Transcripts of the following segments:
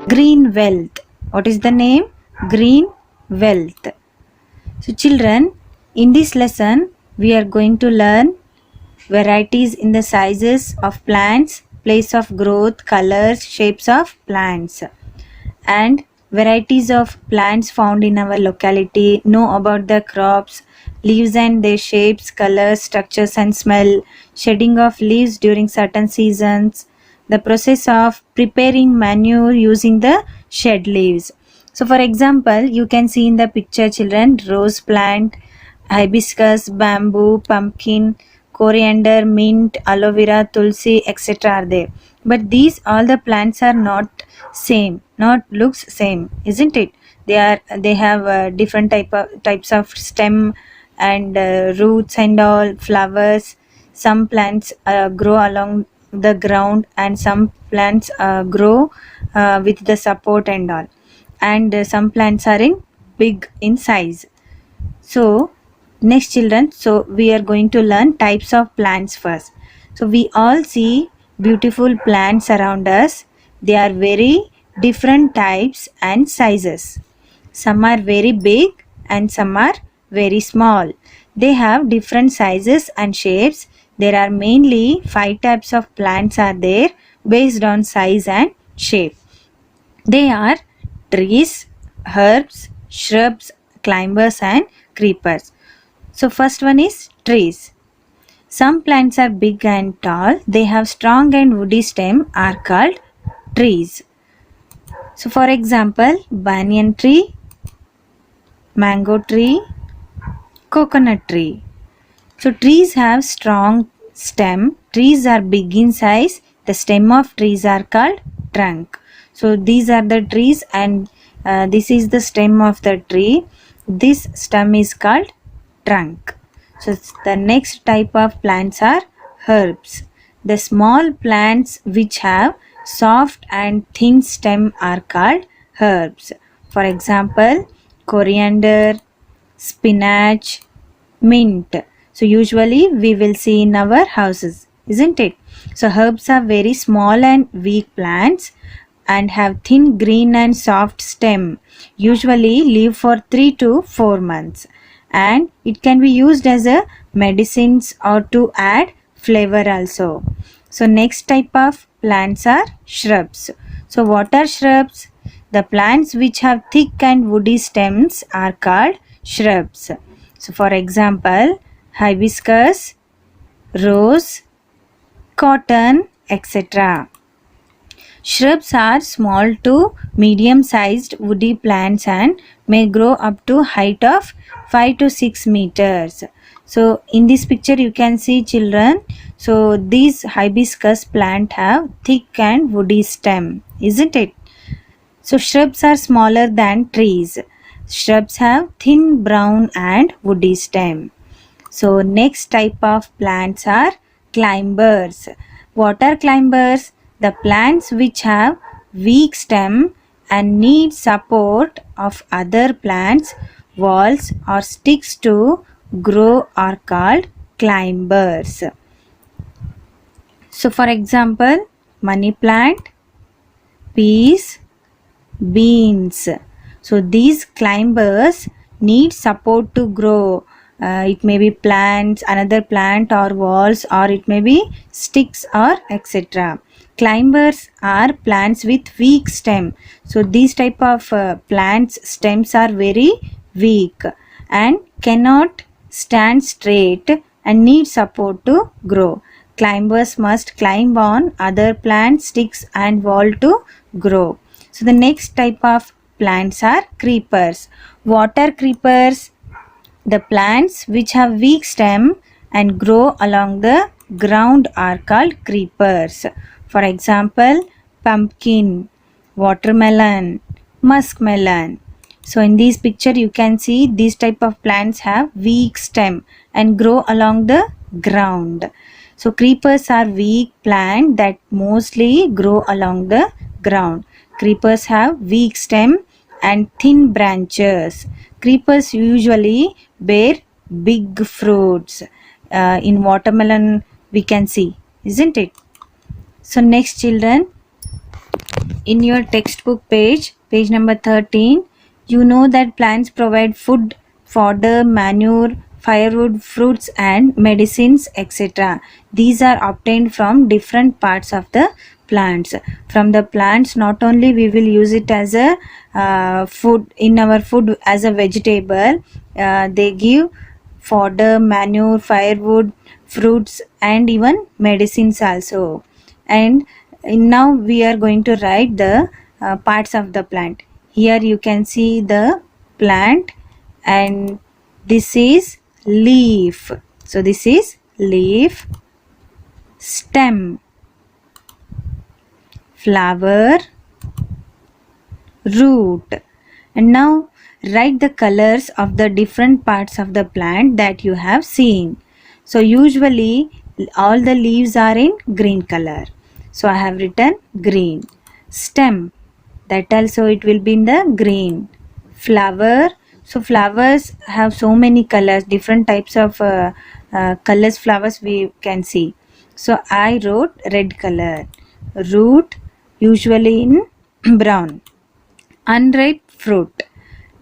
Green wealth. What is the name? Green wealth. So children, in this lesson we are going to learn varieties in the sizes of plants, place of growth, colors, shapes of plants, and varieties of plants found in our locality, know about the crops, leaves and their shapes, colors, structures and smell, shedding of leaves during certain seasons, the process of preparing manure using the shed leaves. So for example, you can see in the picture children, rose plant, hibiscus, bamboo, pumpkin, coriander, mint, aloe vera, tulsi, etc. are there. But these all the plants are not same, not looks same, isn't it? They have different types of stem and roots and all flowers. Some plants grow along the ground and some plants grow with the support and all, and some plants are in big in size. So next children, so we are going to learn types of plants first. So we all see beautiful plants around us. They are very different types and sizes. Some are very big and some are very small. They have different sizes and shapes. There are mainly 5 types of plants are there based on size and shape. They are trees, herbs, shrubs, climbers and creepers. So first one is trees. Some plants are big and tall. They have strong and woody stem are called trees. So for example, banyan tree, mango tree, coconut tree. So trees have strong stem. Trees are big in size. The stem of trees are called trunk. So these are the trees and this is the stem of the tree. This stem is called trunk. So the next type of plants are herbs. The small plants which have soft and thin stem are called herbs. For example, coriander, spinach, mint. So usually we will see in our houses, isn't it? So herbs are very small and weak plants and have thin green and soft stem. Usually live for 3 to 4 months, and it can be used as a medicines or to add flavor also. So next type of plants are shrubs. So what are shrubs? The plants which have thick and woody stems are called shrubs. So for example, hibiscus, rose, cotton, etc. Shrubs are small to medium sized woody plants and may grow up to height of 5 to 6 meters. So in this picture you can see children, so these hibiscus plant have thick and woody stem, isn't it? So shrubs are smaller than trees. Shrubs have thin brown and woody stem. So next type of plants are climbers. What are climbers? The plants which have weak stem and need support of other plants, walls or sticks to grow are called climbers. So for example, money plant, peas, beans. So these climbers need support to grow. It may be plants, another plant or walls, or it may be sticks or etc. Climbers are plants with weak stem. So these type of plants stems are very weak and cannot stand straight and need support to grow. Climbers must climb on other plants, sticks and wall to grow. So the next type of plants are creepers. What are creepers? The plants which have weak stem and grow along the ground are called creepers. For example, pumpkin, watermelon, muskmelon. So in this picture you can see these type of plants have weak stem and grow along the ground. So creepers are weak plant that mostly grow along the ground. Creepers have weak stem and thin branches. Creepers usually bear big fruits. In watermelon we can see, isn't it? So next children, in your textbook page number 13, you know that plants provide food, fodder, manure, firewood, fruits and medicines, etc. These are obtained from different parts of the plants. From the plants, not only we will use it as a food in our food as a vegetable, they give fodder, manure, firewood, fruits and even medicines also. And now we are going to write the parts of the plant. Here you can see the plant, and this is leaf. So this is leaf, stem, flower, root. And now write the colors of the different parts of the plant that you have seen. So usually all the leaves are in green color. So I have written green. Stem, that also it will be in the green. Flower, so flowers have so many colors, different types of colors flowers we can see. So I wrote red color. Root, usually in brown. Unripe fruit,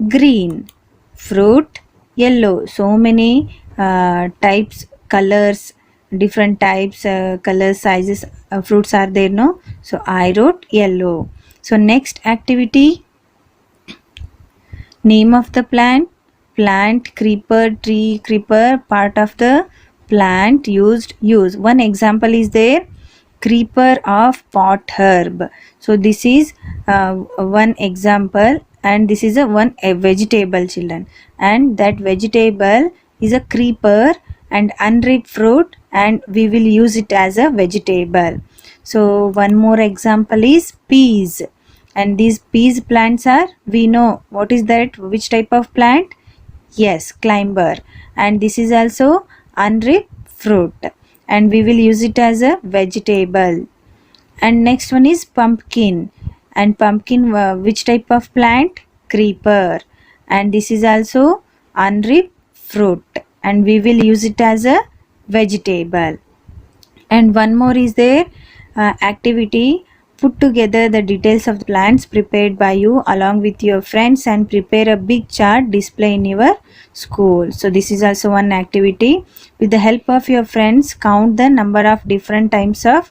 green. Fruit, yellow. So many types, colors, different types, colors, sizes, fruits are there, no? So I wrote yellow. So next activity, name of the plant, plant, creeper, tree, creeper, part of the plant used, use. One example is there, creeper of pot herb. So this is one example, and this is a vegetable, children, and that vegetable is a creeper and unripe fruit, and we will use it as a vegetable. So one more example is peas, and these peas plants are, we know what is that, which type of plant? Yes, climber. And this is also unripe fruit, and we will use it as a vegetable. And next one is pumpkin, and pumpkin, which type of plant? Creeper, and this is also unripe fruit, and we will use it as a vegetable. And one more is there, activity, put together the details of the plants prepared by you along with your friends and prepare a big chart display in your school. So this is also one activity. With the help of your friends, count the number of different types of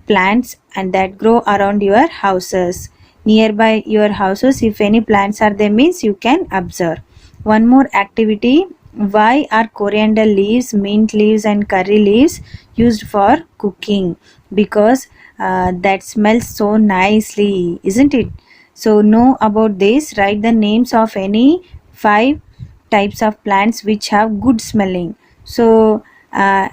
plants and that grow around your houses. Nearby your houses, if any plants are there, means you can observe. One more activity, why are coriander leaves, mint leaves and curry leaves used for cooking? Because that smells so nicely, isn't it? So know about this. Write the names of any 5 types of plants which have good smelling. So can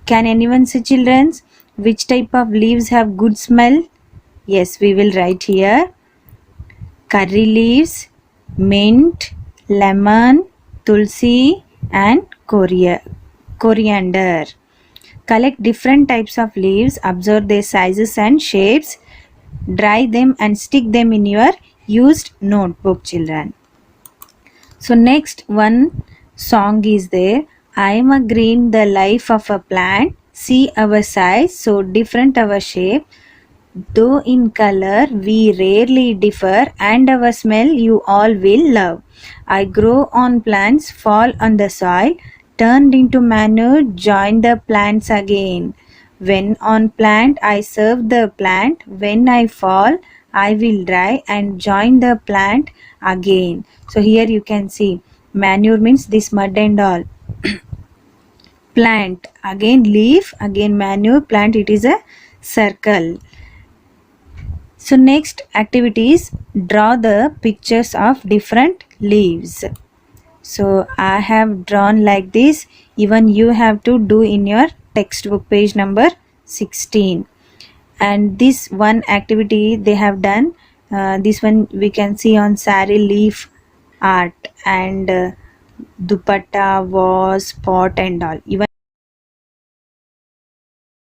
anyone say, children, which type of leaves have good smell? Yes, we will write here, curry leaves, mint, lemon, tulsi and coriander. Collect different types of leaves, observe their sizes and shapes, dry them and stick them in your used notebook, children. So next one song is there, I am a green, the life of a plant, see our size, so different our shape, though in color we rarely differ, and our smell you all will love. I grow on plants, fall on the soil, turned into manure, join the plants again. When on plant I serve the plant, when I fall I will dry and join the plant again. So here you can see, manure means this mud and all. Plant, again leaf, again manure, plant, it is a circle. So next activity is draw the pictures of different leaves. So I have drawn like this. Even you have to do in your textbook page number 16. And this one activity they have done, this one we can see on sari leaf art, and dupatta, vase, pot and all. Even